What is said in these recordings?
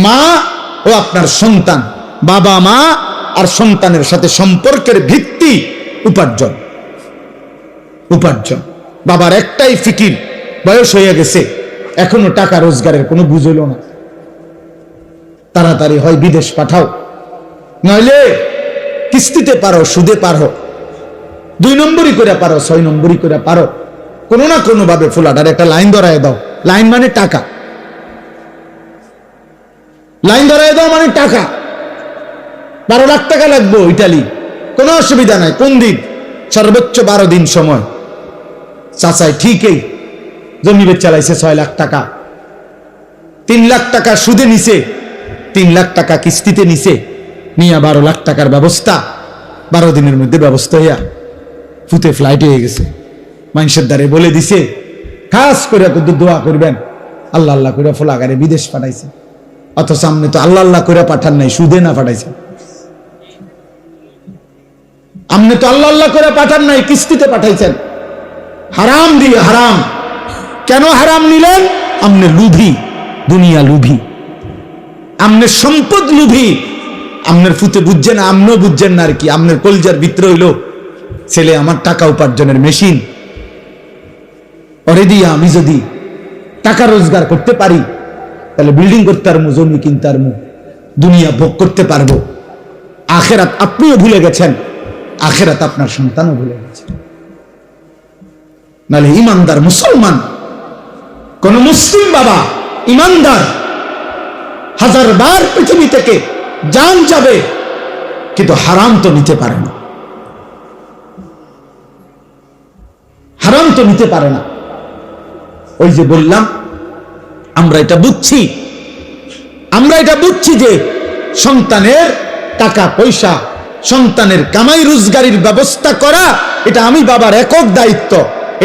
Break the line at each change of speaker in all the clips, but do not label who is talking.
মা ও আপনার সন্তান, বাবা মা আর সন্তানের সাথে সম্পর্কের ভিত্তি উপার্জন। উপার্জন। বাবার একটাই ফিকির, বয়স হয়ে গেছে, এখনো টাকা রোজগারের কোনো বুঝ হইল না, তাড়াতাড়ি হয় বিদেশ পাঠাও, নইলে কিস্তিতে পারো, সুদে পারো, 2 নম্বরই করে পারো, 6 নম্বরই করে পারো, কোনো না কোনো ভাবে ফুলাটার একটা লাইন ধরায় দাও। লাইন মানে টাকা, লাইন ধরায় দাও মানে টাকা। 12 লাখ টাকা লাগবে ইটালি, কোনো অসুবিধা নাই। কোন দিন? সর্বোচ্চ 12 দিন সময়। চাচাই ঠিকই জমি বেচ চালাইছে 6 লাখ টাকা, 3 লাখ টাকা সুদে নিছে, 3 লাখ টাকা কিস্তিতে নিছে, নিয়ে 12 লাখ টাকার ব্যবস্থা 12 দিনের মধ্যে ব্যবস্থা হইয়া ফুতে ফ্লাইট হয়ে গেছে। মানুষের দ্বারে বলে দিছে খাস করে দোয়া করবেন, আল্লাহ আল্লাহ করে ফোলাগারে বিদেশ পাঠাইছে। অথচ সামনে তো আল্লাহ আল্লাহ করে পাঠান নাই, সুদে না পাঠাইছে। আমনে তো আল্লাহ আল্লাহ করে পাঠান নাই, কিস্তিতে পাঠাইছেন, হারাম দিয়ে। হারাম কেন হারাম নিলেন? আমনে লুভি, দুনিয়া লুভি, আমনের সম্পদ লুভি। আমনের ফুতে বুঝছেন, আমনও বুঝছেন না আর কি। আমনের কলজার ভিতরে হইল ছেলে আমার টাকা উপার্জনের মেশিন, ওরে দিয়া আমি যদি টাকা রোজগার করতে পারি তাহলে বিল্ডিং করতে পারবো, জমি কিনতে পারবো, দুনিয়া ভোগ করতে পারবো। আখেরাত আপনিও ভুলে গেছেন, আখেরাত আপনার সন্তানও ভুলে গেছে। নাহলে ইমানদার মুসলমান, কোন মুসলিম বাবা ইমানদার 1000 বার পৃথিবী থেকে জান যাবে কিন্তু হারাম তো নিতে পারে না, হারাম তো নিতে পারে না। ওই যে বললাম, আমরা এটা বুঝছি যে সন্তানের টাকা পয়সা, সন্তানের কামাই রোজগারির ব্যবস্থা করা এটা আমি বাবার একক দায়িত্ব।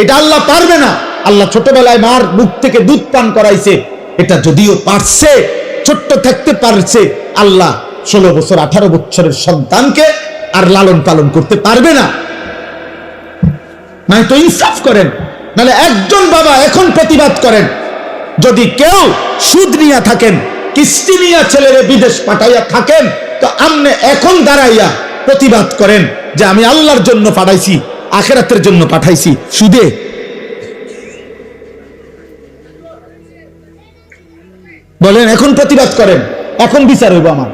এটা আল্লাহ পারবে না। আল্লাহ ছোটবেলায় মার মুখ থেকে দুধ পান করাইছে, এটা যদিও পারছে, ছোট্ট থাকতে পারছে, আল্লাহ 16 বছর 18 বছরের সন্তানকে আর লালন পালন করতে পারবে না। মানে তো ইনসাফ করেন, নাহলে একজন বাবা এখন প্রতিবাদ করেন, যদি কেউ সুদ নিয়ে থাকেন, কিস্তি নিয়ে ছেলেরে বিদেশ পাঠাইয়া থাকেন, তো আপনি এখন দাঁড়াইয়া প্রতিবাদ করেন যে আমি আল্লাহর জন্য পাঠাইছি, আখিরাতের জন্য পাঠাইছি সুদে। বলেন, এখন প্রতিবাদ করেন, এখন বিচার হইব আমার।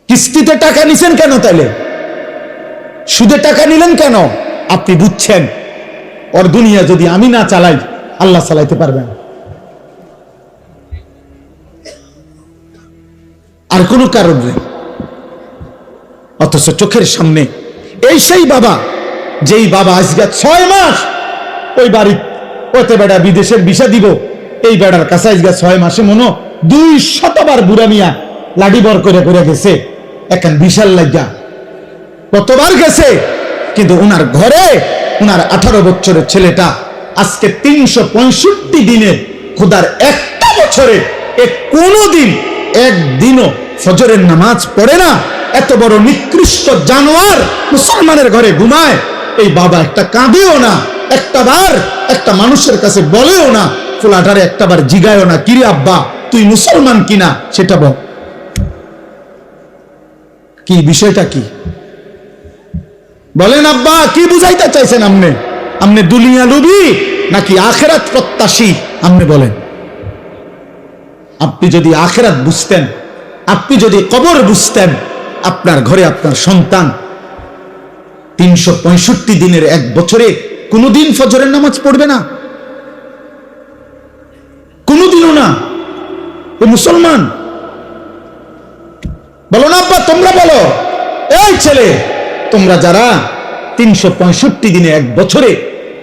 কিস্তিতে টাকা নিছেন কেন? তাইলে সুদে টাকা নিলেন কেন? আপনি বুঝছেন ওর দুনিয়া যদি আমি না চালাই, আল্লাহ চালাইতে পারবেন। আর কোন কারণ নেই। অথচ চোখের সামনে এই সেই বাবা, যেই বাবা আজকে 6 মাস ওই বাড়ি ওতে বেড়া বিদেশের ভিসা দিব, এই বেড়ার কাছে আজকে 6 মাসে মনো 200 বার বুড়া মিয়া লাঠি বর করে করে গেছে, এখন বিশাল লাগা কতবার গেছে, কিন্তু উনার ঘরে উনার 18 বছরের ছেলেটা আজকে 365 দিনে খোদার একটা বছরে কোনদিন একদিনও ফজরের নামাজ পড়ে না। এত বড় নিকৃষ্ট জানোয়ার মুসলমানের ঘরে ঘুমায়, এই বাবা একটা কাঁদেও না, একটাবার একটা মানুষের কাছে বলেও না, ফুলাটারে একটাবার জিগায়ও না, কিরে আব্বা তুই মুসলমান কিনা সেটা বল। কি বিষয়টা কি বলেন আব্বা, কি বুঝাইতে চাইছেন আপনি? আপনি দুনিয়া লোভী নাকি আখিরাত প্রত্যাশী? আপনি বলেন। আপনি যদি আখিরাত বুঝতেন, আপনি যদি কবর বুঝতেন, আপনার ঘরে আপনার সন্তান 365 দিনের 1 বছরে কোনদিন ফজরের নামাজ পড়বে না, কোনদিনও না। এ মুসলমান। বলো না আব্বা, তোমরা বলো, এই ছেলে তোমরা যারা 365 দিনে 1 বছরে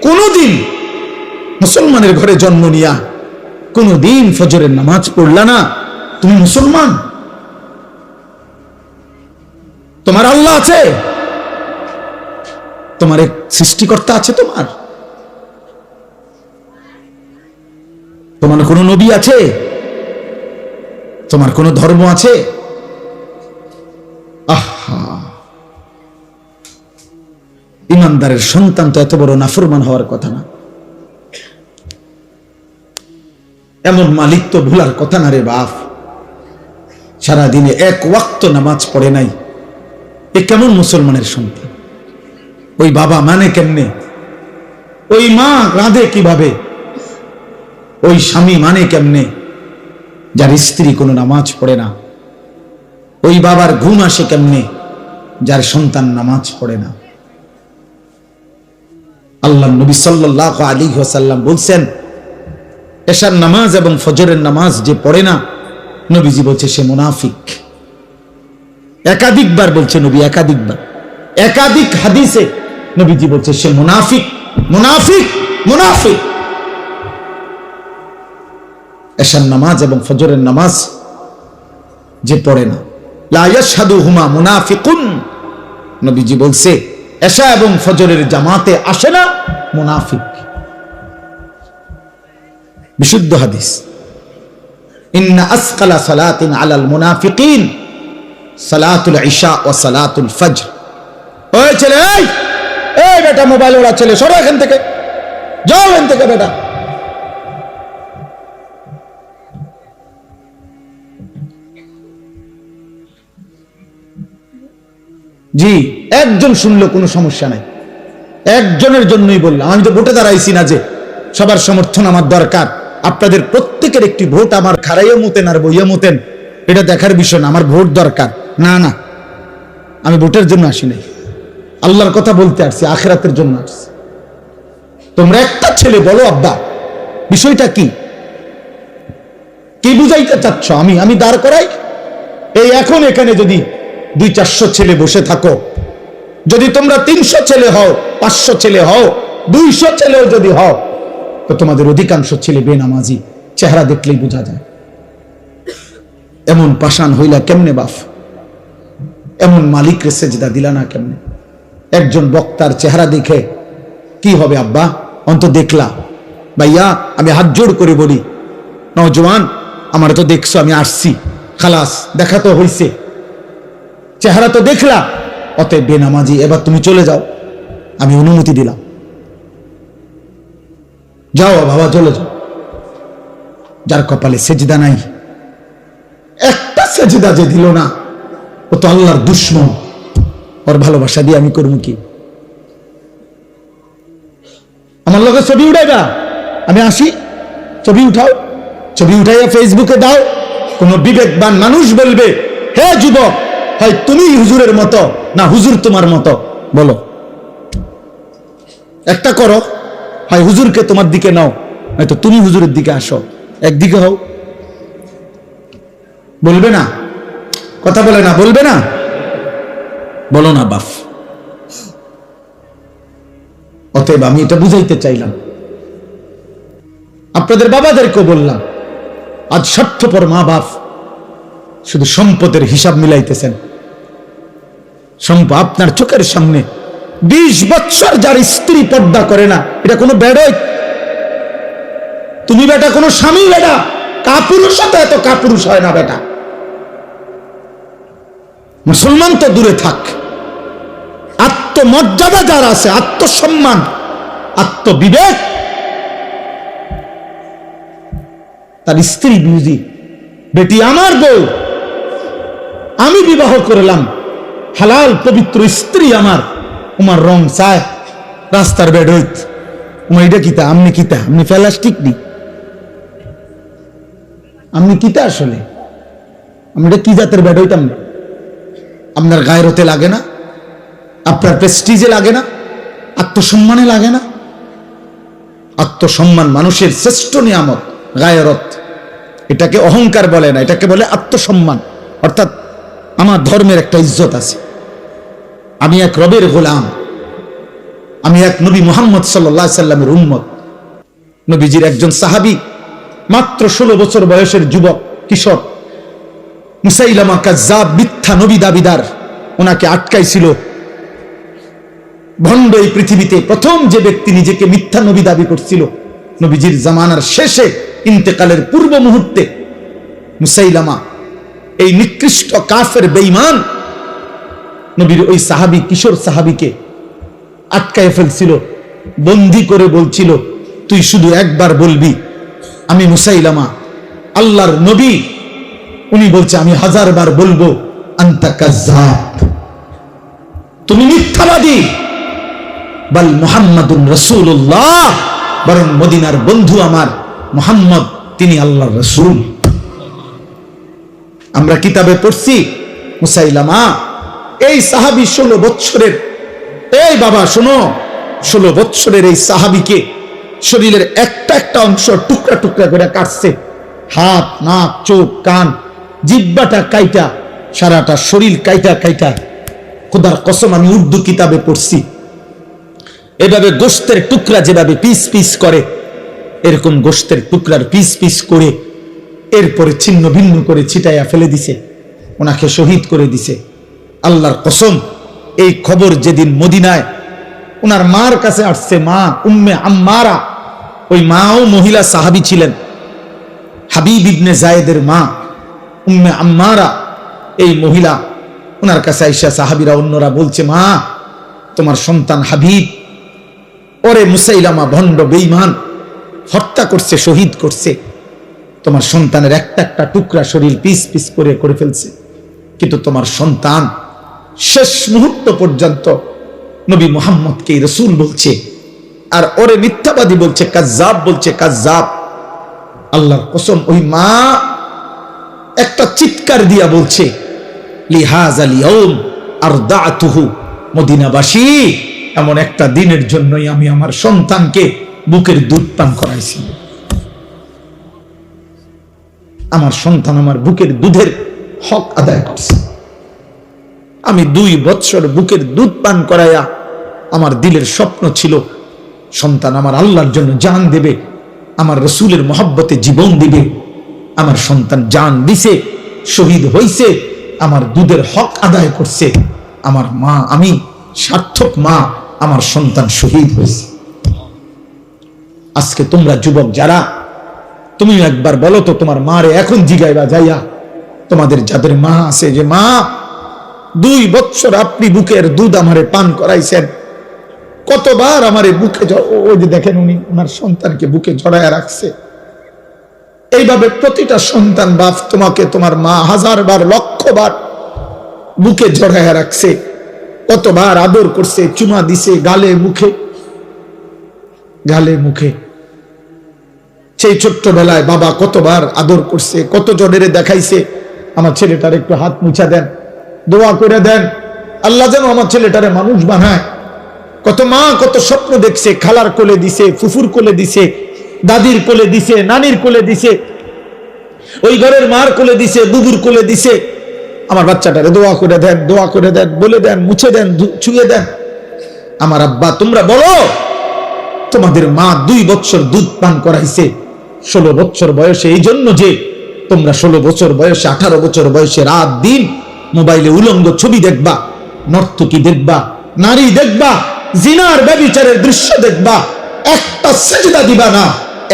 কোনদিন মুসলমানের ঘরে জন্ম নিয়া কোনদিন ফজরের নামাজ পড়লা না, তুমি মুসলমান? তোমার আল্লাহ আছে, তোমার এক সৃষ্টিকর্তা আছে, তোমার কোন নবী আছে, তোমার কোন ধর্ম আছে? আহা, ইমানদারের সন্তান তো এত বড় নাফরমান হওয়ার কথা না। এমন মালিক তো ভুলার কথা না রে বাপ। সারাদিনে এক ওয়াক্ত নামাজ পড়ে নাই, এ কেমন মুসলমানের সন্তান? ওই বাবা মানে কেমনে? ওই মা রাঁধে কিভাবে? ওই স্বামী মানে কেমনে যার স্ত্রী কোনো নামাজ পড়ে না? ওই বাবার ঘুম আসে কেমনে যার সন্তান নামাজ পড়ে না? আল্লাহ নবী সাল্লাল্লাহু আলাইহি ওয়াসাল্লাম বলছেন, এশার নামাজ এবং ফজরের নামাজ যে পড়ে না, নবীজি বলছে সে মুনাফিক। একাধিকবার বলছে নবী, একাধিকবার, একাধিক হাদিসে নবীজি বলছে সে মুনাফিক, মুনাফিক, মুনাফিক। এশার নামাজ এবং ফজরের নামাজ যে পড়ে না, লা ইয়াশহাদুহুমা মুনাফিকুন, নবীজি বলছে এশা এবং ফজরের জামাতে আসে না, মুনাফিক। বিশুদ্ধ হাদিস। ইন্না আসকালা সালাতিন আলাল মুনাফিকিন সালাতুল ইশা ওয়া সালাতুল ফজর। ওই ছেলে, এই বেটা, মোবাইল ওরা ছেলে, সরো এখান থেকে, যাও এখান থেকে বেটা। জি, একজন শুনলো কোনো সমস্যা নাই, একজনের জন্যই বললাম। আমি তো ভোটে দাঁড়াইছি না যে সবার সমর্থন আমার দরকার। আপনাদের প্রত্যেকের একটি ভোট আমার খারাইয়া মুতেন আর বইয়া মুতেন, এটা দেখার বিষয় না। আমার ভোট দরকার না, না, আমি ভোটের জন্য আসি নাই, আল্লাহর কথা বলতে আসছি, আখিরাতের জন্য আসছি। তোমরা একটা ছেলে বলো, আব্বা বিষয়টা কি, কি বুঝাইতে চাচ্ছ? আমি দাঁড় করাই এই এখন এখানে যদি 200-400 ছেলে বসে থাকো, যদি তোমরা 300 ছেলে হও, 500 ছেলে হও, 200 ছেলেও যদি হও, তো তোমাদের অধিকাংশ ছেলে বেনামাজি, চেহারা দেখলেই বোঝা যায়। এমন পাষাণ হইলা কেমনে বাপ? এমন মালিক রে সেজদা দিলা না কেমনে? একজন বক্তার চেহারা দেখে কি হবে আব্বা? অন্ত দেখলা ভাইয়া, আমি হাত জোড় করে বলি, নওজওয়ান আমার তো দেখছো, আমি আসছি, খালাস, দেখা তো হইছে, চেহারা তো দেখলা, অতএব বেনামাজি, এবার তুমি চলে যাও, আমি অনুমতি দিলাম, যাও বাবা, চলে যাও। যার কপালে সেজদা নাই, একটা সেজদা যে দিল না, ও তো আল্লাহর দুশমন। ওর ভালোবাসা দিয়ে আমি করবো কি? আমার লগে ছবি উঠাইবা, আমি আসি, ছবি উঠাও, ছবি উঠাইয়া ফেসবুকে দাও। কোন বিবেকবান মানুষ বলবে, হে যুবক, হয় তুমি হুজুরের মতো না হুজুর তোমার মতো, বলো একটা করো, হয় হুজুরকে তোমার দিকে নাও, নয়তো তুমি হুজুরের দিকে আসো, একদিকে হও। বলবে না? কথা বলে না, বলবে না? বলো না বাপ। অতএব আমি এটা বুঝাইতে চাইলাম, আপনাদের বাবাদেরকেও বললাম, আজ স্বার্থপর মা বাপ শুধু সম্পদের হিসাব মিলাইতেছেন। সম্পদ আপনার চোখের সামনে 20 বছর যার স্ত্রী পর্দা করে না, এটা কোনো বেড়ই? তুমি বেটা কোনো স্বামী, বেটা কাপুরুষ তো এত কাপুরুষ হয় না বেটা। মুসলমান তো দূরে থাক, আত্মমর্যাদা যার আছে, আত্মসম্মান, আত্মবিবেক, তার স্ত্রী বুঝি, বেটি আমার বউ, আমি বিবাহ করলাম, হালাল পবিত্র স্ত্রী আমার, উমার রং চায় রাস্তার বেড হইত, উমার এটা কিতা, আমনি কিতা, আমনি প্লাস্টিক নি, আমনি কিতা, আসলে আমি এটা কি জাতের বেড হইতাম না? আপনার গায়রতে লাগে না? আপনার প্রেস্টিজে লাগে না? আত্মসম্মানে লাগে না? আত্মসম্মান মানুষের শ্রেষ্ঠ নিয়ামত, গায়রত। এটাকে অহংকার বলে না, এটাকে বলে আত্মসম্মান। অর্থাৎ আমার ধর্মের একটা ইজ্জত আছে, আমি এক রবের গোলাম, আমি এক নবী মুহাম্মদ সাল্লাল্লাহু আলাইহি সাল্লামের উম্মত। নবীজির একজন সাহাবী, মাত্র 16 বছর বয়সের যুবক, কিশোর, মুসাইলামা কাজ্জাব, মিথ্যা নবী দাবিদার, ওনাকে আটকাইছিল। ভণ্ড এই পৃথিবীতে প্রথম যে ব্যক্তি নিজেকে মিথ্যা নবী দাবি করছিল, নবীজির জামানার শেষে, ইন্তেকালের পূর্ব মুহূর্তে, মুসাইলামা এই নিকৃষ্ট কাফের বেঈমান নবীর ওই সাহাবী, কিশোর সাহাবীকে আটকায় ফেলছিল, বন্দী করে বলছিল, তুই শুধু একবার বলবি আমি মুসাইলামা আল্লাহর নবী, উনি বলছে আমি 1000 বার বলবো আনতা কাজ্জাব, তুমি মিথ্যাবাদী। বল মুহাম্মাদুর রাসূলুল্লাহ, বরং মদিনার বন্ধু আমার মুহাম্মদ তিনি আল্লাহর রাসূল। আমরা কিতাবে পড়ছি মুসাইলামা এই সাহাবী 16 বছরের, এই বাবা শোনো, 16 বছরের এই সাহাবীকে শরীরের একটা একটা অংশ টুকরা টুকরা করে কাটছে, হাত, নাক, চোখ, কান, জিহ্বাটা কাইটা, সারাটা শরীর কাইটা কাইটা। খোদার কসম আমি উর্দু কিতাবে পড়ছি, এভাবে গোশতের টুকরা যেভাবে পিস পিস করে, এরকম গোশতের টুকরার পিস পিস করে এরপরে ছিন্ন ভিন্ন করে ছিটাইয়া ফেলে দিছে, ওনাকে শহীদ করে দিছে। আল্লাহর কসম, এই খবর যেদিন মদিনায় ওনার মার কাছে আসছে, মা উম্মে আম্মারা, ওই মাও মহিলা সাহাবী ছিলেন, হাবিব ইবনে জায়েদের মা উম্মে আম্মারা, এই মহিলা ওনার কাছে আইসা সাহাবীরা অন্যরা বলছে, মা তোমার সন্তান হাবিব, ওরে মুসাইলামা ভণ্ড বেঈমান হত্যা করছে, শহীদ করছে, তোমার সন্তানের একটা একটা টুকরা শরীর পিস পিস করে করে ফেলছে, কিন্তু তোমার সন্তান শেষ মুহূর্ত পর্যন্ত নবী মুহাম্মদকে রাসূল বলছে, আর ওরে মিথ্যাবাদী বলছে, কাজ্জাব বলছে, কাজ্জাব। আল্লাহর কসম, ওই মা একটা চিৎকার দিয়া বলছে, লিহাযাল ইয়াউম আরদাতুহু, মদিনাবাসী এমন একটা দিনের জন্যই আমি আমার সন্তানকে বুকের দুধ পান করাইছি। আমার সন্তান আমার বুকের দুধের হক আদায় করছে। আমি 2 বছর বুকের দুধ পান করাইয়া আমার দিলের স্বপ্ন ছিল সন্তান আমার আল্লাহর জন্য জান দেবে, আমার রাসূলের মহব্বতে জীবন দিবে। আমার সন্তান জান দিছে, শহীদ হইছে, আমার দুধের হক আদায় করছে। আমার মা, আমি সার্থক মা, আমার সন্তান শহীদ হয়েছে। আজকে তোমরা যুবক যারা, তুমি একবার বলো তো তোমার মারে এখন জিগাইবা যাইয়া, তোমাদের যাদের মা আছে, যে মা 2 বছর আপনি বুকের দুধ আমারে পান করাইছেন, কতবার আমারে বুকে, ওই যে দেখেন উনি ওনার সন্তানকে বুকে জড়ায় রাখছে। এইভাবে প্রতিটা সন্তান বাপ তোমাকে, তোমার মা 1000 বার, 1,00,000 বার বুকে জড়ায় রাখছে, কতবার আদর করছে, চুমা দিছে গালে মুখে, গালে মুখে। সেই ছোট্টবেলায় বাবা কতবার আদর করছে, কত জনের দেখাইছে, আমার ছেলেটার একটু হাত মুছা দেন, দোয়া করে দেন, আল্লাহ যেন আমার ছেলেটারে মানুষ বানায়। কত মা কত স্বপ্ন দেখছে, খালার কোলে দিছে, ফুফুর কোলে দিছে, দাদির কোলে দিছে, নানির কোলে দিছে, ওই ঘরের মার কোলে দিছে, বুবুর কোলে দিছে, আমার বাচ্চাটারে দোয়া করে দেন, দোয়া করে দেন, বলে দেন, মুছে দেন, ছুঁয়ে দেন। আমার আব্বা, তোমরা বলো তোমাদের মা 2 বছর দুধ পান করাইছে 16 বছর বয়সে, এই জন্য যে তোমরা 16 বছর বয়সে, 18 বছর বয়সে রাত দিন মোবাইলে উলঙ্গ ছবি দেখবা, নর্তকী দেখবা, নারী দেখবা, জিনার ব্যভিচারের দৃশ্য দেখবা, একটা সিজদা দিবা না,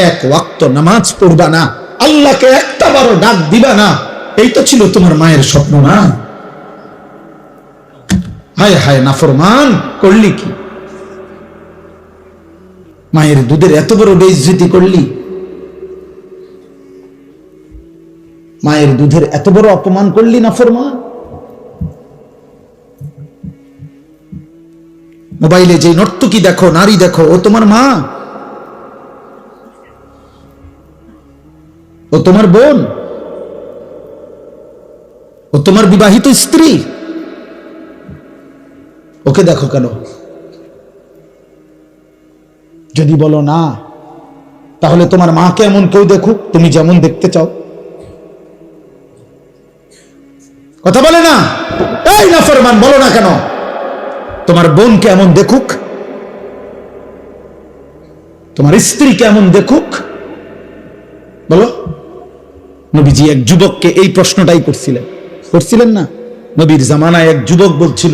1 ওয়াক্ত নামাজ পড়বা না, আল্লাহকে একটা বারও ডাক দিবা না। এই তো ছিল তোমার মায়ের স্বপ্ন না? হায় হায় নাফরমান, করলি কি? মায়ের দুধের এত বড় বেইজ্জতি করলি, মায়ের দুধের এত বড় অপমান করলি নাফরমান। মোবাইলে যে নর্তকী দেখো, নারী দেখো, ও তোমার মা, ও তোমার বোন, ও তোমার বিবাহিত স্ত্রী, ওকে দেখো কেন? যদি বলো না, তাহলে তোমার মাকে এমন কেউ দেখুক তুমি যেমন দেখতে চাও। কথা বলে না? এই নাফরমান, বলো না কেন? তোমার বোনকে এমন দেখুক, তোমার স্ত্রীকে এমন দেখুক, বলো। নবীজি এক যুবককে এই প্রশ্নটাই করছিলেন না? নবীর জামানায় এক যুবক বলছিল,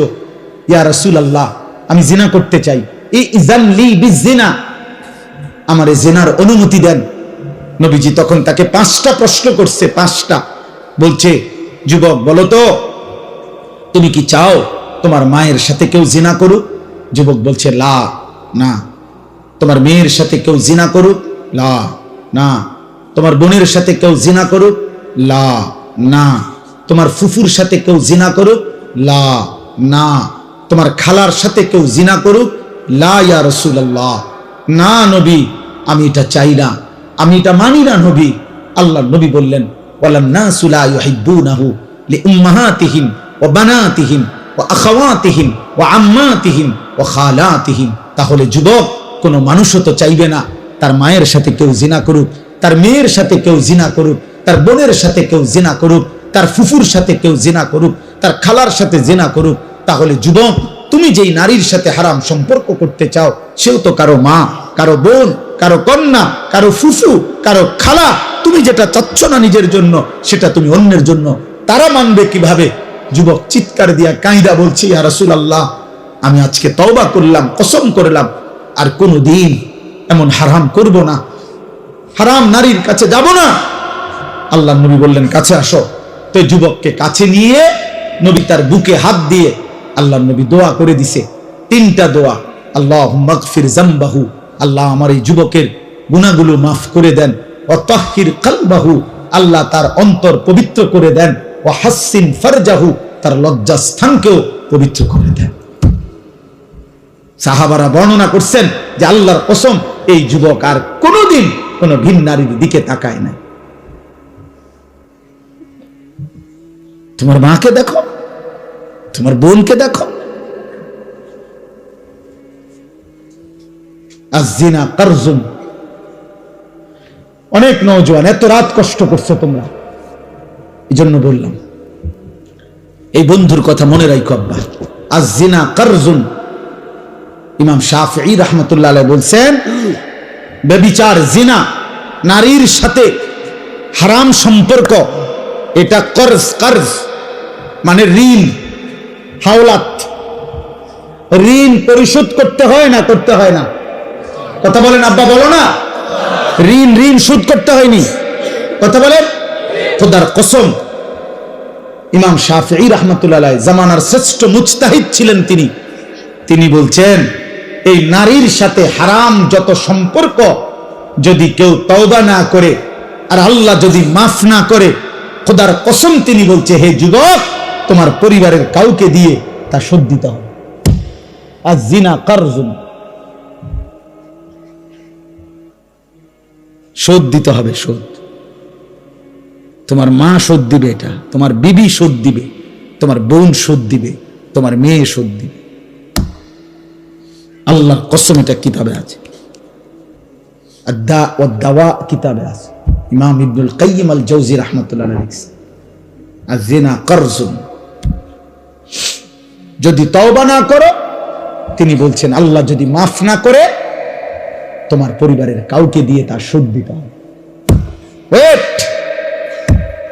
ইয়া রাসূলুল্লাহ, আমি জিনা করতে চাই, ইযান লি বিজিনা, আমারে জিনার অনুমতি দেন। নবীজি তখন তাকে 5টা প্রশ্ন করছে, 5টা। বলছে, যুবক বলো তো, তুমি কি চাও তোমার মায়ের সাথে কেউ জিনা করুক? যুবক বলছে, লা, না। তোমার মেয়ের সাথে কেউ জিনা করুক? লা, না। তোমার বোনের সাথে কেউ জিনা করুক, লা না। তোমার ফুফুর সাথে কেউ জিনা করুক, লা না। তোমার খালার সাথে কেউ জিনা করুক, লা ইয়া রাসূলুল্লাহ, না নবী, আমি এটা চাই না, আমি এটা মানি না নবী। আল্লাহর নবী বললেন, ওয়ালান নাসু লা ইউহিব্বুনাহু লিউম্মাহাতিহিম ওয়া বানাতিহিম ওয়া আখাওয়াতিহিম ওয়া আম্মাতিহিম ওয়া খালাতিহিম। তাহলে যুবক, কোনো মানুষও তো চাইবে না তার মায়ের সাথে কেউ জিনা করুক, তার মেয়ের সাথে কেউ জিনা করুক, তার বোনের সাথে কেউ জিনা করুক, তার ফুফুর সাথে কেউ জিনা করুক, তার খালার সাথে জিনা করুক। তাহলে যুবক, তুমি যেই নারীর সাথে হারাম সম্পর্ক করতে চাও, সেও তো কারো মা, কারো বোন, কারো কন্যা, কারো ফুফু, কারো খালা। তুমি যেটা চাচ্ছ না নিজের জন্য, সেটা তুমি অন্যের জন্য। তারা মানবে কিভাবে? যুবক চিৎকার দিয়া কাঁইদা বলছি, ইয়া রাসূলুল্লাহ, আমি আজকে তওবা করলাম, কসম করলাম আর কোনোদিন এমন হারাম করব না, হারাম নারীর কাছে যাব না। আল্লাহ নবী বললেন, কাছে আসো। তো যুবককে কাছে নিয়ে নবী তার বুকে হাত দিয়ে আল্লাহ নবী দোয়া করে দিছে, 3টা দোয়া। আল্লাহুম্মা গফির যামবাহু, আল্লাহ আমার এই যুবকের গুনাহগুলো মাফ করে দেন। ওয়া তাহহির কলবাহু, আল্লাহ তার অন্তর পবিত্র করে দেন। ওয়া হাসসিন ফারজাহু, তার লজ্জাস্থানকেও পবিত্র করে দেন। সাহাবারা বর্ণনা করছেন যে আল্লাহর কসম, এই যুবক আর কোনোদিন কোন ভিন নারীর দিকে তাকায় না। তোমার মাকে দেখো, তোমার বোনকে দেখো। আয-যিনা কারজুন। অনেক নওজোয়ান এত রাত কষ্ট করছো তোমরা, এই জন্য বললাম এই বন্ধুর কথা মনে রাখো আব্বা। আয-যিনা কারজুন। ইমাম শাফিঈ রাহমাতুল্লাহ আলাইহি বলছেন, ব্যভিচার, জিনা, নারীর সাথে হারাম সম্পর্ক, এটা কর্জ, কর্জ মানে ঋণ, হাওলাত। ঋণ পরিশোধ করতে হয় না? করতে হয় না? কথা বলেন আব্বা, বলো না। ঋণ ঋণ শোধ করতে হয়নি, কথা বলেন। খোদার কসম, ইমাম শাফিঈ রাহমাতুল্লাহ আলাইহি জামানার শ্রেষ্ঠ মুজতাহিদ ছিলেন তিনি বলছেন, এই নারীর সাথে হারাম যত সম্পর্ক যদি কেউ তওবা না করে আর আল্লাহ যদি মাফ না করে, খোদার কসম তিনি বলছে, হে যুবক, তোমার পরিবারের কাউকে দিয়ে তা শোধ দিতে হবে। আয-যিনা কারজুন, শোধ দিতে হবে, শোধ। তোমার মা শোধ দিবে, এটা তোমার বিবি শোধ দিবে, তোমার বোন শোধ দিবে, তোমার মেয়ে শোধ দিবে। আল্লাহর কসম, এটা কিতাবে আছে, আদ-দা ওয়াদ-দাওয়া কিতাবে আছে। ইমাম ইবনুল কাইয়িম আল জাওজি রাহমাতুল্লাহ আলাইহি লিখছেন, আয-যিনা কারজুন। যদি তওবা না করো, তিনি বলছেন আল্লাহ যদি মাফ না করে, তোমার পরিবারের কাউকে দিয়ে তার শোধ দিতে হবে। ওয়েট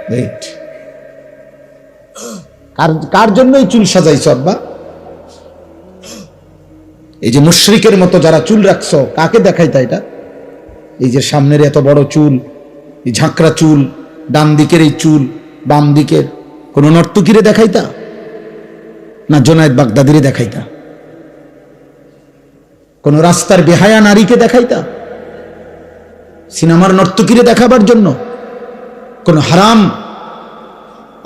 ওয়েট, কার জন্যই চুল সাজাইছো আব্বা? এই যে মুশরিকের মতো যারা চুল রাখছো, কাকে দেখাইতা এটা? এই যে সামনের এত বড় চুল, এই ঝাঁকড়া চুল, ডান দিকের এই চুল, বাম দিকের, কোন নর্তকীরে দেখাইতা না জোনায়েদ বাগদাদিরে দেখাইতা? কোন রাস্তার বেহায়া নারীকে দেখাইতা? সিনেমার নর্তকীরে দেখাবার জন্য? কোন হারাম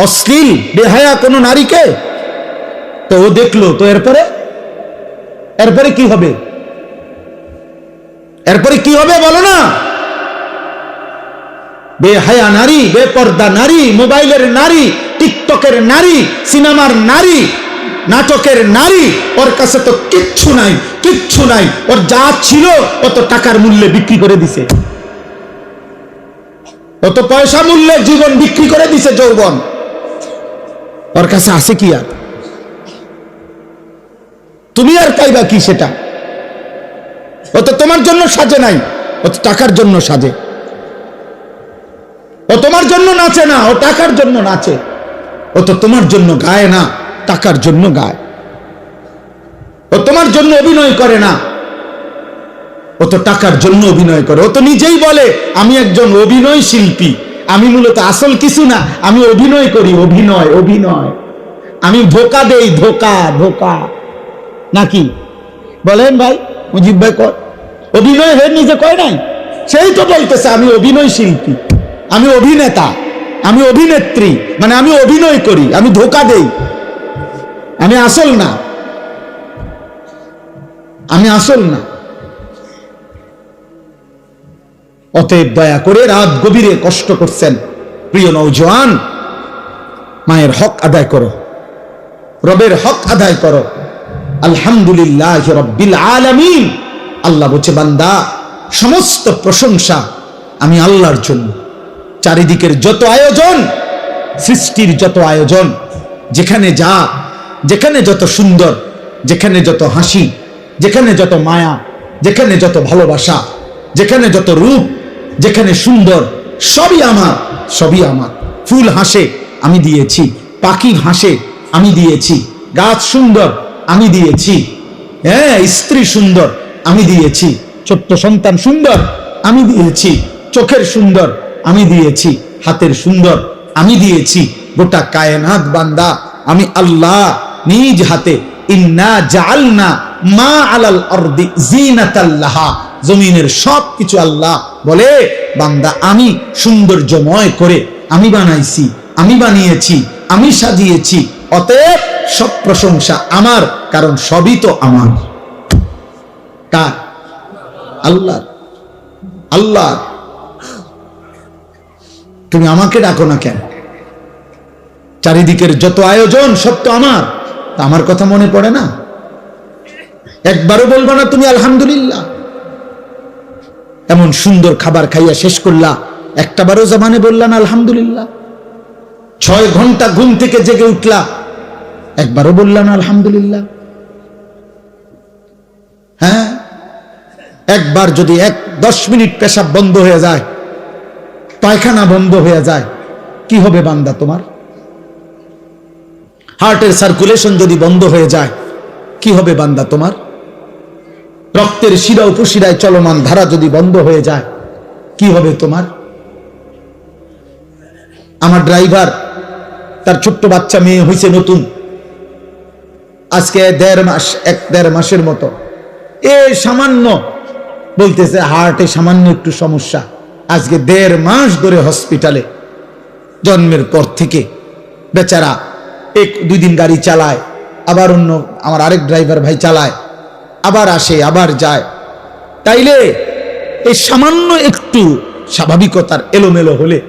অশ্লীল বেহায়া কোন নারীকে? তো ও দেখলো, তো এরপরে কি হবে? এরপরে কি হবে বলো না? বেহায়া নারী, বেপর্দা নারী, মোবাইলের নারী, টিকটকের নারী, সিনেমার নারী, নাটকের নারী, ওর কাছে তো কিচ্ছু নাই, কিচ্ছু নাই। ওর যা ছিল অত টাকার মূল্যে বিক্রি করে দিছে, অত পয়সা মূল্যে জীবন বিক্রি করে দিছে, যৌবন। ওর কাছে আছে কি আর? তুমি আর পাইবা কি সেটা? ও তো তোমার জন্য সাজে নাই, ও তো টাকার জন্য সাজে। ও তোমার জন্য নাচে না, ও টাকার জন্য নাচে। ও তো তোমার জন্য গায় না, টাকার জন্য গায়। ও তোমার জন্য অভিনয় করে না, ও তো টাকার জন্য অভিনয় করে। ও তো নিজেই বলে, আমি একজন অভিনয় শিল্পী, আমি মূলত আসল কিছু না, আমি অভিনয় করি, অভিনয় অভিনয়, আমি ধোকা দেই, ধোকা ধোকা। নাকি বলেন ভাই? মুজিব ভাই অভিনয় হয়ে নিজে কয় নাই? সেই তো বলতেছে আমি অভিনয় শিল্পী। আমি অভিনেতা, আমি অভিনেত্রী, মানে আমি অভিনয় করি, আমি ধোঁকা দেই, আমি আসল না, আমি আসল না। অতএব দয়া করে রাত গভীরে কষ্ট করছেন প্রিয় নওজোয়ান, মায়ের হক আদায় করো, রবের হক আদায় করো। আলহামদুলিল্লাহ রাব্বিল আলামিন। আল্লাহ বলছে, বান্দা সমস্ত প্রশংসা আমি আল্লাহর জন্য। চারিদিকের যত আয়োজন, সৃষ্টির যত আয়োজন, যেখানে যা, যেখানে যত সুন্দর, যেখানে যত হাসি, যেখানে যত মায়া, যেখানে যত ভালোবাসা, যেখানে যত রূপ, যেখানে সুন্দর, সবই আমার, সবই আমার। ফুল হাসে আমি দিয়েছি, পাখি হাসে আমি দিয়েছি, গাছ সুন্দর আমি দিয়েছি, হ্যাঁ স্ত্রী সুন্দর আমি দিয়েছি, ছোট্ট সন্তান সুন্দর আমি দিয়েছি, চোখের সুন্দর আমি দিয়েছি, হাতের সুন্দর আমি দিয়েছি। গোটা কায়নাত বান্দা আমি আল্লাহ নিজ হাতে ইন্না জাআলনা মা আলাল আরদি জিনাতাল লাহা, জমিনের সব কিছু আল্লাহ বলে বান্দা আমি সৌন্দর্যময় করে আমি বানাইছি, আমি বানিয়েছি, আমি সাজিয়েছি। অতএব সব প্রশংসা আমার, কারণ সবই তো আমার। কার? আল্লাহ। আল্লাহ। তুমি আমাকে ডাকো না কেন? চারিদিকের যত আয়োজন সব তো আমার, তা আমার কথা মনে পড়ে না? একবারও বলবো না তুমি আলহামদুলিল্লাহ? এমন সুন্দর খাবার খাইয়া শেষ করলা, একটা বারও জবানে বললা না আলহামদুলিল্লাহ? 6 ঘন্টা ঘুম থেকে জেগে উঠলা, একবারও বললা না আলহামদুলিল্লাহ? হ্যাঁ, একবার যদি 10 মিনিট পেশাব বন্ধ হয়ে যায়, পায়খানা বন্ধ হয়ে যায়, কি হবে বান্দা তোমার? হার্টের সার্কুলেশন যদি বন্ধ হয়ে যায়, কি হবে বান্দা তোমার? রক্তের শিরা উপশিরায় চলমান ধারা যদি বন্ধ হয়ে যায়, কি হবে তোমার? আমার ড্রাইভার, তার ছোট্ট বাচ্চা মেয়ে হয়েছে নতুন, আজকে 1.5 মাসের মতো, সামান্য বলতেছে হার্টে সামান্য একটু সমস্যা। আজকে 1.5 মাস ধরে হসপিটালে, জন্মের পর থেকে বেচারা 1-2 দিন গাড়ি চালায়, আবার অন্য আমার আরেক ড্রাইভার ভাই চালায়, আবার আসে আবার যায়। তাইলে এই সামান্য একটু স্বাভাবিকতার এলোমেলো হলে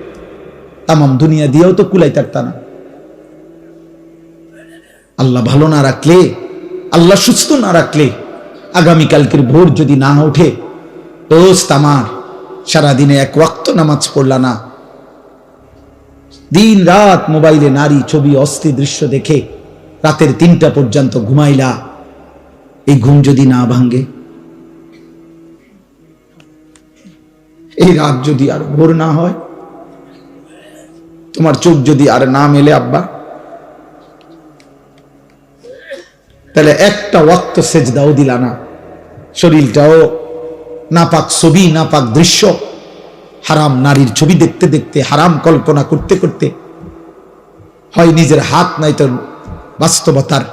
তামাম দুনিয়া দিয়েও তো কুলাই থাকতা না। আল্লাহ ভালো না রাখলে, আল্লাহ সুস্থ না রাখলে, আগামীকালকের ভোর যদি না ওঠে, দোস্ত আমার সারাদিনে 1 ওয়াক্ত নামাজ পড়লা না, দিন রাত মোবাইলে নারী ছবি অস্থির দৃশ্য দেখে রাতের 3টা পর্যন্ত ঘুমাইলা, এই ঘুম যদি না ভাঙ্গে, এই রাত যদি আর ভোর না হয়, তোমার চোখ যদি আর না মেলে আব্বা, তাহলে একটা ওয়াক্ত সেজদাও দিলা না, শরীরটাও নাপাক ছবি, নাপাক দৃশ্য, হারাম নারীর ছবি দেখতে দেখতে, হারাম কল্পনা করতে করতে, হয় নিজের হাত নাই তো বাস্তবতার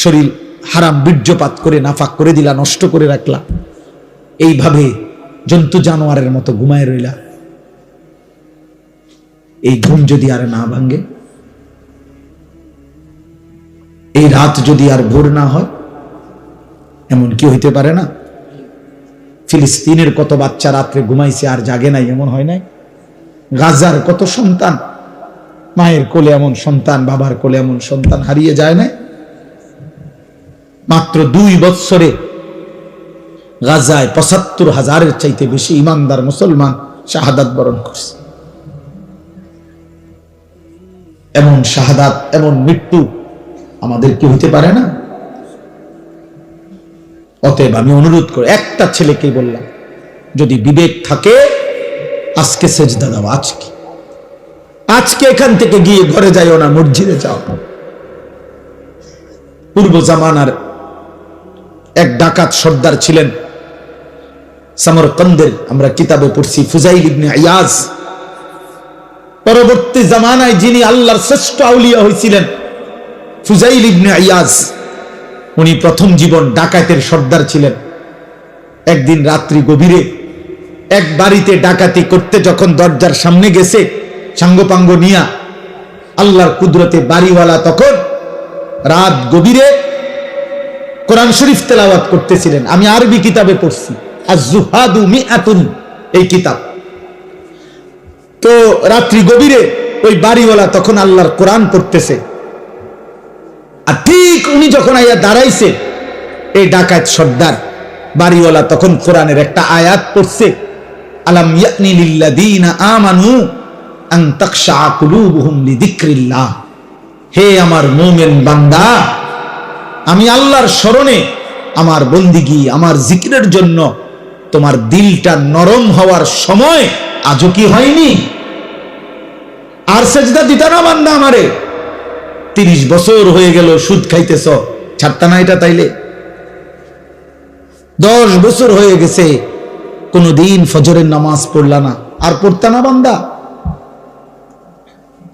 শরীর হারাম বীর্যপাত করে নাফাক করে দিলা, নষ্ট করে রাখলা, এইভাবে জন্তু জানোয়ারের মতো ঘুমায় রইলা। এই ঘুম যদি আর না ভাঙ্গে, এই রাত যদি আর ভোর না হয়, এমন কি হইতে পারে না? ফিলিস্তিনের কত বাচ্চা রাত্রে ঘুমাইছে আর জাগে নাই, এমন হয় নাই? গাজার কত সন্তান, মায়ের কোলে এমন সন্তান, বাবার কোলে এমন সন্তান হারিয়ে যায় না? মাত্র 2 বৎসরে গাজায় 75,000-এর চাইতে বেশি ইমানদার মুসলমান শাহাদাত বরণ করছে। এমন শাহাদাত, এমন মৃত্যু আমাদের কি হইতে পারে না? অতএব আমি অনুরোধ করি, একটা ছেলেকে বললাম, যদি বিবেক থাকে আজকে সেজদা দাও, আজকে এখান থেকে গিয়ে ঘরে যাইও না, মসজিদে যাও। পূর্ব জামানার এক ডাকাত সর্দার ছিলেন সামরকন্দের, আমরা কিতাবে পড়ছি, ফুজাইল ইবনে ইয়াজ। পরবর্তী জামানায় যিনি আল্লাহর শ্রেষ্ঠ আউলিয়া হয়েছিলেন ফুজাইল ইবনে ইয়াজ, উনি প্রথম জীবন ডাকাতের সর্দার ছিলেন। একদিন রাত্রি গভীরে এক বাড়িতে ডাকাতি করতে যখন দরজার সামনে গেছে সাঙ্গপাঙ্গ নিয়া, আল্লাহর কুদরতে বাড়িওয়ালা তখন রাত গভীরে কোরআন শরীফ তেলাওয়াত করতেছিলেন। আমি আরবি কিতাবে পড়ছি, আজ-জুহাদু মিআতুন এই কিতাব। তো রাত্রি গভীরে ওই বাড়িওয়ালা তখন আল্লাহর কোরআন পড়তেছে, আর ঠিক উনি যখন আইয়া দাঁড়াইছে, এই ডাকাত সর্দার বাড়িওয়ালা তখন কোরআনের একটা আয়াত পড়ছে, আলাম ইয়ানি লিল্লাযীনা আমানু আন তাখশা কুলুবুহুম লিযিকরিল্লাহ। হে আমার মুমিন বান্দা, আমি আল্লাহর স্মরণে, আমার বন্দিগি, আমার জিকিরের জন্য তোমার দিলটা নরম হওয়ার সময় আজও কি হয়নি? আর সেজদা দিতা না বান্দা আমারে? 30 বছর হয়ে গেল সুদ খাইতেছ, ছাড়তা না এটা? তাইলে 10 বছর হয়ে গেছে কোনদিন ফজরের নামাজ পড়লা না, আর পড়তা না বান্দা?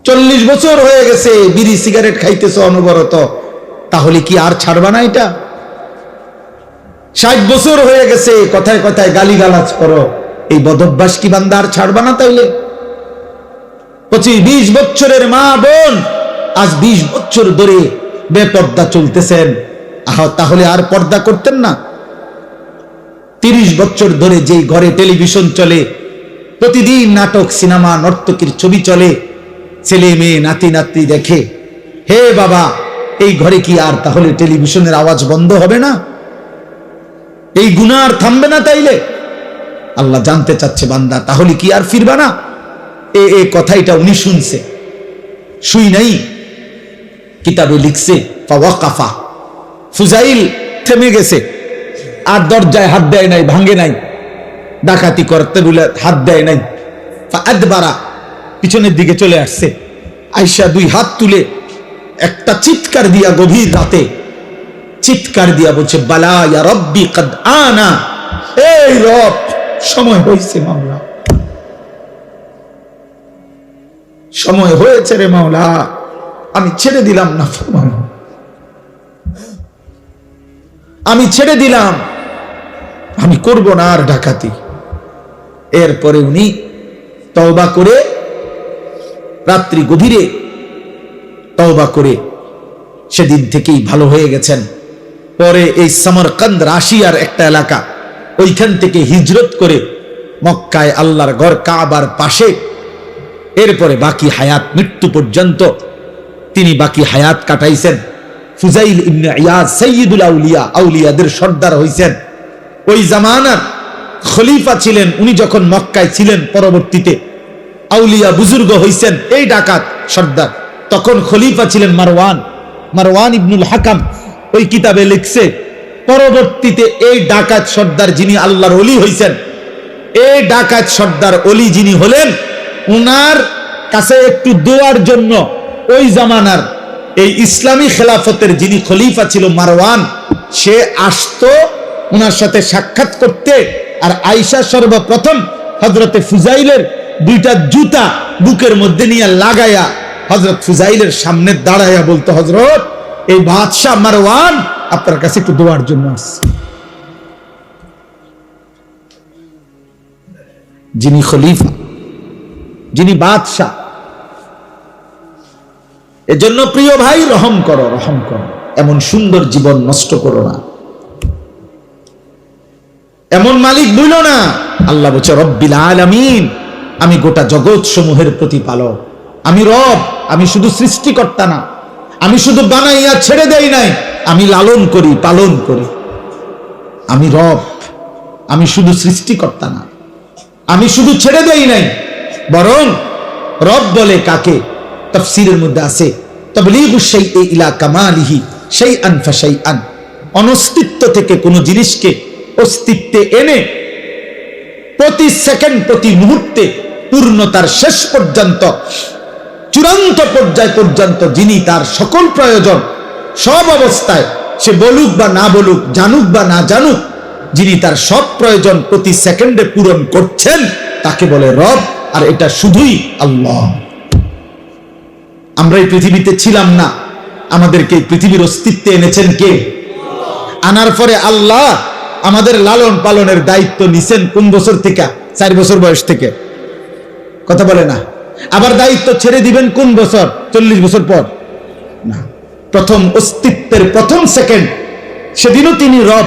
40 বছর হয়ে গেছে বিড়ি সিগারেট খাইতেছ অনবরত, তাহলে কি আর ছাড়বা না এটা? 60 বছর হয়ে গেছে কথায় কথায় গালিগালাজ করো, এই বদভ্যাস কি বান্দা আর ছাড়বা না? তাইলে 25-20 বছরের মা বোন আজ 20 বছর ধরে বেপর্দা চলতেছেন, তাহলে আর পর্দা করতেন না? 30 বছর ধরে যেই ঘরে টেলিভিশন চলে, প্রতিদিন নাটক, সিনেমা, নর্তকীর ছবি চলে, ছেলে মেয়ে নাতি নাতি দেখে, হে বাবা, এই ঘরে কি আর তাহলে টেলিভিশনের আওয়াজ বন্ধ হবে না? এই গুনাহ আর থামবে না? তাইলে আল্লাহ জানতে চাচ্ছে, বান্দা তাহলে কি আর ফিরবা না? এই কথাইটা উনি শুনছে, শুই নাই কিতাবে লিখছে, ফাওয়াকাফা, ফুজাইল থেমে গেছে, আর দরজায় হাত দেয় নাই, ভাঙে নাই, ডাকাতি করতে বলে হাত দেয় নাই, ফাআদবারা, পিছনের দিকে চলে আসছে, আয়েশা 2 হাত তুলে একটা চিৎকার দিয়া, গভীর রাতে চিৎকার দিয়া বলছে, বালা ইয়া রব্বি কদ আনা, এই রব সময় হয়েছে মাওলা, সময় হয়েছে রে মাওলা, আমি ছেড়ে দিলাম না ফরমান, আমি ছেড়ে দিলাম, আমি করব না আর ডাকাতি। এরপরে উনি তওবা করে, রাত্রি গভীরে তওবা করে সেদিন থেকেই ভালো হয়ে গেছেন। পরে এই সমরকন্দ, রাশিয়ার একটা এলাকা, ওইখান থেকে হিজরত করে মক্কায় আল্লাহর ঘর কাবার পাশে, এরপরে বাকি হায়াত, মৃত্যু পর্যন্ত তিনি বাকি হায়াত কাটাইছেন। ফুজাইল ইবনে ইয়াদ সাইয়্যিদুল আউলিয়া, আউলিয়াদের সর্দার হইছেন, ওই জামানার খলিফা ছিলেন উনি যখন মক্কায় ছিলেন। পরবর্তীতে আউলিয়া বুজুর্গ হইছেন এই ডাকাত সর্দার, তখন খলিফা ছিলেন মারওয়ান, মারওয়ান ইবনুল হাকাম। ওই কিতাবে লিখছে, পরবর্তীতে এই ডাকাত সর্দার যিনি আল্লাহর ওলি হইছেন, এই ডাকাত সর্দার ওলি যিনি হলেন, উনার কাছে একটু দোয়ার জন্য ওই জামানার এই ইসলামী খেলাফতের যিনি খলিফা ছিল মারওয়ান, সে আসতো উনার সাথে সাক্ষাৎ করতে। আর আয়েশা সর্বপ্রথম হযরতে ফুজাইলের 2টা জুতা বুকের মধ্যে নিয়ে লাগায়া হযরত ফুজাইলের সামনে দাঁড়ায়া বলতো, হযরত এই বাদশাহ মারওয়ান আপনার কাছে একটু দোয়ার জন্য আসছে। যিনি খলিফা, যিনি বাদশাহ। এজন্য প্রিয় ভাই, রহম করো, রহম করো, এমন সুন্দর জীবন নষ্ট করো না, এমন মালিক বইল না। আল্লাহ বলছে, রব্বিল আলামিন, আমি গোটা জগৎ সমূহের প্রতিপালক, আমি রব, আমি শুধু সৃষ্টিকর্তা না, আমি শুধু বানাইয়া ছেড়ে দেই নাই, আমি লালন করি, পালন করি, আমি রব, আমি শুধু সৃষ্টিকর্তা না, আমি শুধু ছেড়ে দেই নাই, বরং রব বলে কাকে? তাফসীরের মধ্যে আছে, তাবলীগু শাইই ইলা কামালিহি শাইআন ফাশাইআন, অনস্তিত্ব থেকে কোন জিনিসকে অস্তিত্বে এনে প্রতি সেকেন্ড, প্রতি মুহূর্তে পূর্ণতার শেষ পর্যন্ত, চূড়ান্ত পর্যায় পর্যন্ত যিনি তার সকল প্রয়োজন সব অবস্থায়, সে বলুক বা না বলুক, জানুক বা না জানুক, যিনি তার সব প্রয়োজন প্রতি সেকেন্ডে পূরণ করছেন, তাকে বলে রব। আর এটা শুধুই আল্লাহ। আমরা এই পৃথিবীতে ছিলাম না, আমাদেরকে এই পৃথিবীর অস্তিত্বে এনেছেন কে? আনার পরে আল্লাহ আমাদের লালন পালনের দায়িত্ব নিছেন কোন বছর থেকে? 4 বছর বয়স থেকে, কথা বলে না। আবার দায়িত্ব ছেড়ে দিবেন কোন বছর? 40 বছর পর না, প্রথম অস্তিত্বের প্রথম সেকেন্ড, সেদিনও তিনি রব।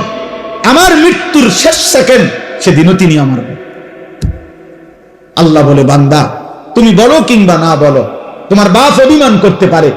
আমার মৃত্যুর শেষ সেকেন্ড, সেদিনও তিনি আমার রব। আল্লাহ বলে, বান্দা তুমি বলো কিংবা না বলো, তোমার বাপ অভিমান করতে পারে,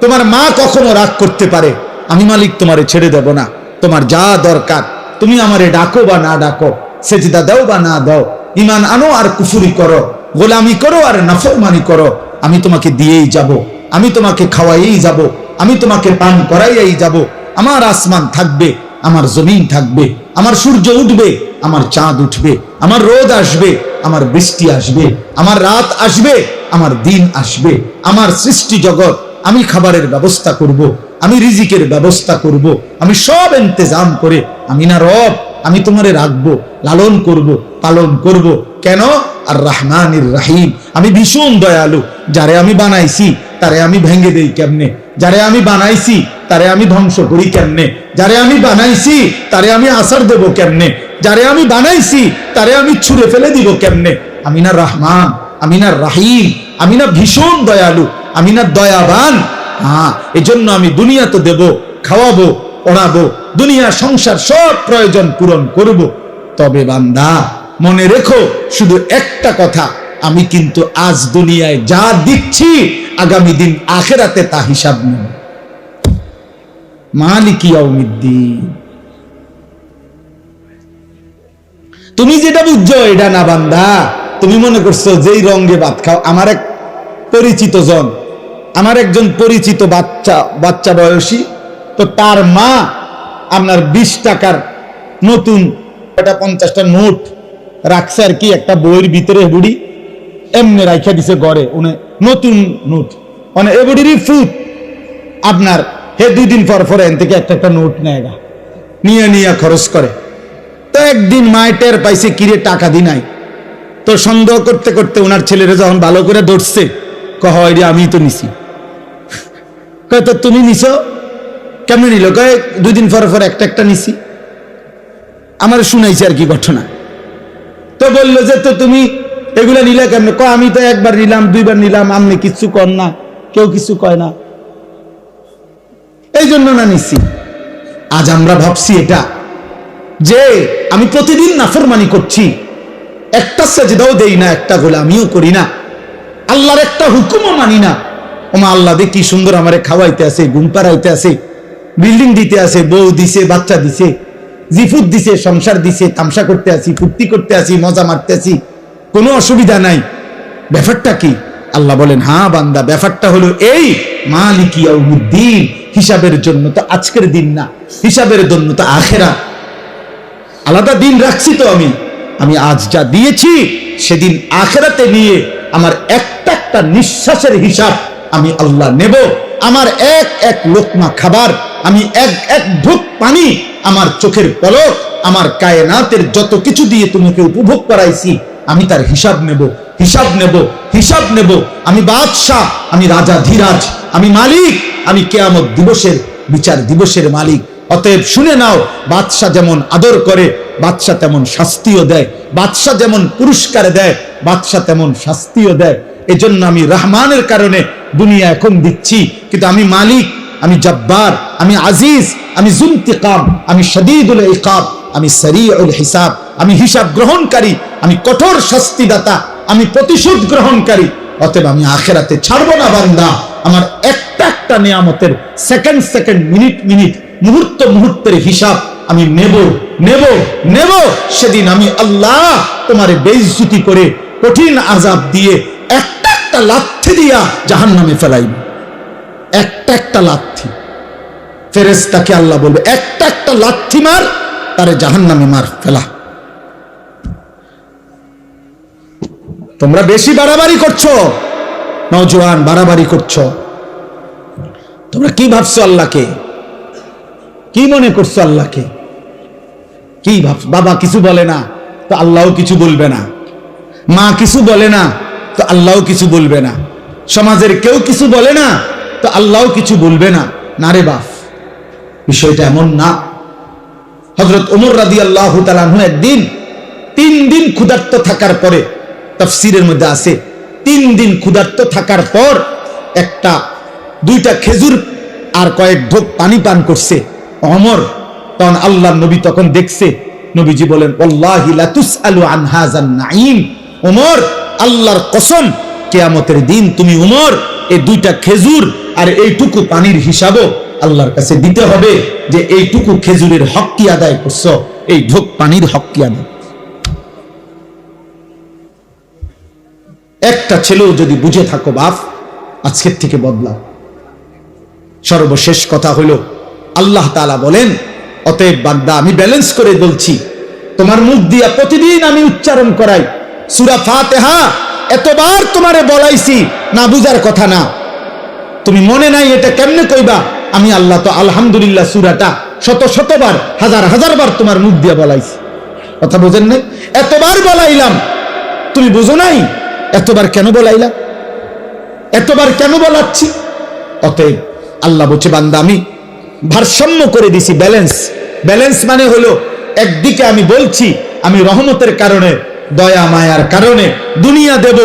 তোমার মা কখনো রাগ করতে পারে, আমি মালিক তোমারে ছেড়ে দেব না। তোমার যা দরকার তুমি আমারে ডাকো বা না ডাকো, সেজদা দাও বা না দাও, ঈমান আনো আর কুফরি করো, গোলামি করো আর নাফরমানি করো, আমি তোমাকে দিয়েই যাব, আমি তোমাকে খাওয়াইয়েই যাব, আমি তোমাকে পান করাইয়েই যাব। আমার আসমান থাকবে, আমার জমিন থাকবে, আমার সূর্য উঠবে, আমার চাঁদ উঠবে, আমার রোদ আসবে, আমার বৃষ্টি আসবে, আমার রাত আসবে, আমার দিন আসবে, আমার সৃষ্টি জগৎ, আমি খাবারের ব্যবস্থা করব, আমি রিজিকের ব্যবস্থা করব, আমি সব ইন্তজাম করে, আমি না রব, আমি তোমারে রাখবো, লালন করব, পালন করব। কেন? আর রহমানির রহিম, আমি ভীষণ দয়ালু। যারে আমি বানাইছি তারে আমি ভেঙে দেই কেমনে, যারে আমি বানাইছি তারে আমি ধ্বংস করি কেমনে, যারে আমি বানাইছি তারে আমি আসার দেব কেমনে, যারে আমি বানাইছি তারে আমি ছুঁড়ে ফেলে দিব কেমনে। আমি না রহমান, আমি না রাহিম, আমি না ভীষণ দয়ালু, আমি না দয়াবান? হ্যাঁ, এজন্য আমি দুনিয়া তো দেব, খাওয়াবো, পড়াবো, দুনিয়া সংসার সব প্রয়োজন পূরণ করব। তবে বান্দা মনে রেখো শুধু একটা কথা, আমি কিন্তু আজ দুনিয়ায় যা দিচ্ছি আগামী দিন আখিরাতে তা হিসাব নেব। মালিক ইয়াউমিদ্দিন। তুমি যেটা বুঝছো এটা না বান্দা, তুমি মনে করছো যেই রঙে ভাত খাও। আমার এক পরিচিত জন, আমার একজন পরিচিত বাচ্চা বয়সী, তো তার মা আপনার 20 টাকার নতুন 50টা নোট রাখছে আর কি একটা বইয়ের ভিতরে, বুড়ি এমনি রাখা দিছে ঘরে, উনি নতুন নোট, মানে এ বুড়িরই ফুট আপনার, হে 2 দিন পর পর এন থেকে একটা নোট নেয়, নিয়ে খরচ করে। তো একদিন মায়ের টের পাইছে, কিরে টাকা দি নাই। তো সন্দেহ করতে করতে ওনার ছেলেরা যখন ভালো করে ধরছে, কয় রে আমি তো নিছি। কয় তো তুমি নিছো? কেমন নিল? কয় 2 দিন পর পর একটা নিছি। আমার শুনাইছে আর কি ঘটনা। তো বললো যে তো তুমি এগুলা নিলে কেমন? কয় আমি তো একবার নিলাম, 2বার নিলাম, আপনি কিছু কর না, কেউ কিছু কয় না, এই জন্য না নিছি। আজ আমরা ভাবছি এটা যে আমি প্রতিদিন নাফরমানি করছি, একটা সেজদাও দেই না, একটা গোলামিও করি না, আল্লাহর একটা হুকুমও মানি না। ওমা আল্লাহ দে কি সুন্দর আমারে খাওয়াইতে আছে, ঘুম পাড়াইতে আছে, বিল্ডিং দিতে আছে, বউ দিছে, বাচ্চা দিছে, জিফুত দিছে, সংসার দিছে, তামসা করতে আছি, ফুর্তি করতে আছি, মজা মারতে আছি, কোনো অসুবিধা নাই। ব্যাপারটা কি? আল্লাহ বলেন, হ্যাঁ বান্দা, ব্যাপারটা হলো এই, মালিক ইয়াউমিদ্দিন, হিসাবের জন্য তো আজকের দিন না, হিসাবের জন্য তো আখিরাত। আলাদা দিন রাখছি তো আমি আজ যা দিয়েছি সেদিন আখিরাতে নিয়ে আমার একটা নিঃশ্বাসের হিসাব আমি আল্লাহ নেব। আমার এক লোকমা খাবার, আমি এক ঢোক পানি, আমার চোখের পলক, আমার কায়নাতের যত কিছু দিয়ে তোমাকে উপভোগ করাইছি, আমি তার হিসাব নেব। আমি বাদশাহ, আমি রাজা ধীরাজ, আমি মালিক, আমি কিয়ামত দিবসের বিচার দিবসের মালিক। অতএব শুনে নাও, বাদশাহ যেমন আদর করে বাদশাহ তেমন শাস্তিও দেয়, বাদশাহ যেমন পুরস্কার দেয় বাদশাহ তেমন শাস্তিও দেয়। এজন্য আমি রহমানের কারণে দুনিয়া এখন দিচ্ছি, কিন্তু আমি মালিক, আমি জব্বার, আমি আজিজ, আমি যুনতিকাম, আমি শদীদুল ইকাব, আমি সরিউল হিসাব, আমি হিসাব গ্রহণকারী, আমি কঠোর শাস্তিদাতা, আমি প্রতিশোধ গ্রহণকারী। অতএব আমি আখিরাতে ছাড়বো না বান্দা। আমার একটা নিয়ামতের সেকেন্ড মিনিট মুহূর্তের হিসাব আমি নেব। সেদিন আমি আল্লাহ তোমারে বেইজ্জতি করে কঠিন আযাব দিয়ে একটা লাথি দিয়া জাহান্নামে ফেলাইব। একটা লাথি। ফেরেশতাকে আল্লাহ বলবে, একটা লাথি মার, তারে জাহান্নামে মার ফেলা। তোমরা বেশি বাড়াবাড়ি করছো, নওজোয়ান বাড়াবাড়ি করছো। তোমরা কি ভাবছো আল্লাহকে? কি মনে করছো আল্লাহকে? কি ভাবছো? বাবা কিছু বলে না তো আল্লাহও কিছু বলবে না, মা কিছু বলে না তো আল্লাহও কিছু বলবে না, সমাজের কেউ কিছু বলে না তো আল্লাহও কিছু বলবে না। না রে বাপ, বিষয়টা এমন না। হযরত ওমর রাদিয়াল্লাহু তাআলা আনহু একদিন 3 দিন ক্ষুধার্ত থাকার পরে, তাফসীরের মধ্যে আছে 3 দিন ক্ষুধার্ত থাকার পর একটা 2টা খেজুর আর কয়েক ঢোক পানি পান করছে ওমর। তখন আল্লাহর নবী তখন দেখছে, নবীজি বলেন ওয়াল্লাহি লা তুসআলু আন হাযান নাঈম। ওমর, আল্লাহর কসম, কিয়ামতের দিন তুমি ওমর এই 2টা খেজুর আর এইটুকু পানির হিসাবও আল্লাহর কাছে দিতে হবে, যে এইটুকু খেজুরের হক কি আদায় করছো, এই ঢোক পানির হক কি আদায়। একটা ছেলেও যদি বুঝে থাকো বাপ, আজকের থেকে বদলাও। সর্বশেষ কথা হলো, আল্লাহ তাআলা বলেন, অতএব বান্দা, আমি ব্যালেন্স করে বলছি, তোমার মুখ দিয়া প্রতিদিন আমি উচ্চারণ করাই সূরা ফাতিহা। এতবার তোমারে বলাইছি, না বুঝার কথা না, তুমি মনে নাই এটা কেমনে কইবা। আমি আল্লাহ তো আলহামদুলিল্লাহ সূরাটা শত শতবার, হাজার হাজার বার তোমার মুখ দিয়া বলাইছি। কথা বোঝেন নাই? এতবার বলাইলাম, তুমি বুঝো নাই? এতবার কেন বলাইলাম? এতবার কেন বলাচ্ছি? অতএব আল্লাহ বলছে, বান্দা আমি ভারসাম্য করে দিছি, ব্যালেন্স। ব্যালেন্স মানে হলো, একদিকে আমি বলছি আমি রহমতের কারণে, দয়া মায়ার কারণে দুনিয়া দেব,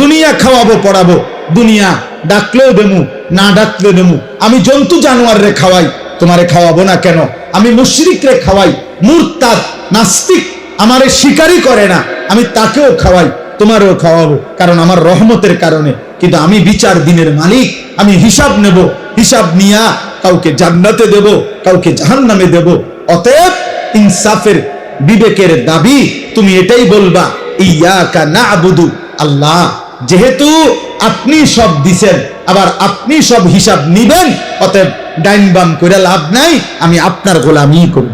দুনিয়া খাওয়াবো পড়াবো, দুনিয়া ডাকলেও দেমু, না ডাকলেও দেমু। আমি জন্তু জানোয়ার রে খাওয়াই, তোমারে খাওয়াবো না কেন? আমি মুশরিক রে খাওয়াই, মুরতাদ নাস্তিক আমারে স্বীকারই করে না, আমি তাকেও খাওয়াই, তোমারও খাওয়াবো, কারণ আমার রহমতের কারণে। কিন্তু আমি বিচার দিনের মালিক, আমি হিসাব নেব, হিসাব নিয়া কাউকে জান্নাতে দেব, কাউকে জাহান্নামে দেব। অতএব ইনসাফের বিবেকের দাবি তুমি এটাই বলবা, ইয়াকা না'বুদু, আল্লাহ যেহেতু আপনি সব দিছেন, আবার আপনি সব হিসাব নিবেন, অতএব ডাইন বাম করে লাভ নাই, আমি আপনার গোলামি করব।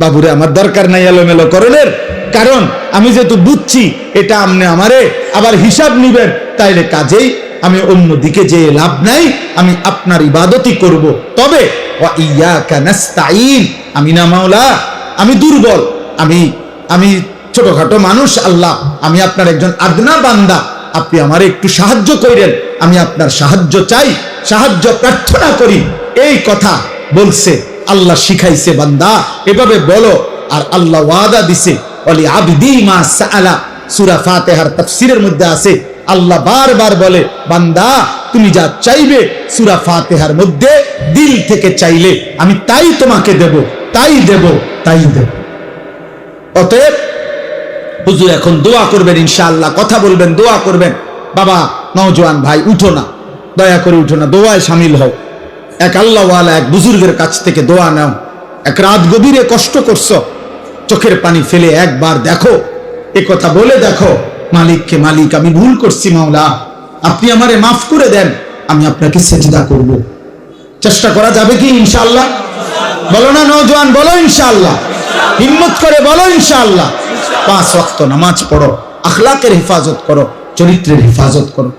বাবুরে, আমার দরকার নাই এলোমেলো করণের, কারণ আমি যেহেতু বুঝছি এটা আমনে আমারে আবার হিসাব নিবেন, তাইলে কাজেই আমি অন্য দিকে যে লাভ নাই, আমি আপনার ইবাদতই করব। তবে ওয়া ইয়াকা নাস্তাঈন, আমি না মাওলা, আমি দুর্বল, আমি ছোটখাটো মানুষ, আল্লাহ আমি আপনার একজন আদনা বান্দা, আপনি আমারে একটু সাহায্য করেন, আমি আপনার সাহায্য চাই, সাহায্য প্রার্থনা করি। এই কথা বলছে, আল্লাহ শিখাইছে, বান্দা এভাবে বলো। আর আল্লাহ ওয়াদা দিছে, ওয়ালি আবদি মা সাআলা, সূরা ফাতিহার তাফসীরের মধ্যে আছে, আল্লাহ বারবার বলে, বান্দা তুমি যা চাইবে সূরা ফাতিহার মধ্যে দিল থেকে চাইলে আমি তাই তোমাকে দেব, তাই দেব, তাই দেব। অতএব হুজুর এখন দোয়া করবেন ইনশাআল্লাহ, কথা বলবেন, দোয়া করবেন। বাবা নওজোয়ান ভাই, উঠো না, দয়া করে উঠো না, দোয়ায় শামিল হও। এক আল্লাহওয়ালা এক বুজুর্গের কাছ থেকে দোয়া নাও। এক রাত গভীরে কষ্ট করছো, চোখের পানি ফেলে একবার দেখো, এ কথা বলে দেখো মালিককে, মালিক আমি ভুল করছি, মাওলা আপনি আমারে মাফ করে দেন, আমি আপনাকে সেজদা করব। চেষ্টা করা যাবে কি ইনশাআল্লাহ? বলো না নওজোয়ান, বলো ইনশাআল্লাহ, হিম্মত করে বলো ইনশাআল্লাহ। 5 ওয়াক্ত নামাজ পড়ো, আখলাকের হেফাজত করো, চরিত্রের হেফাজত করো।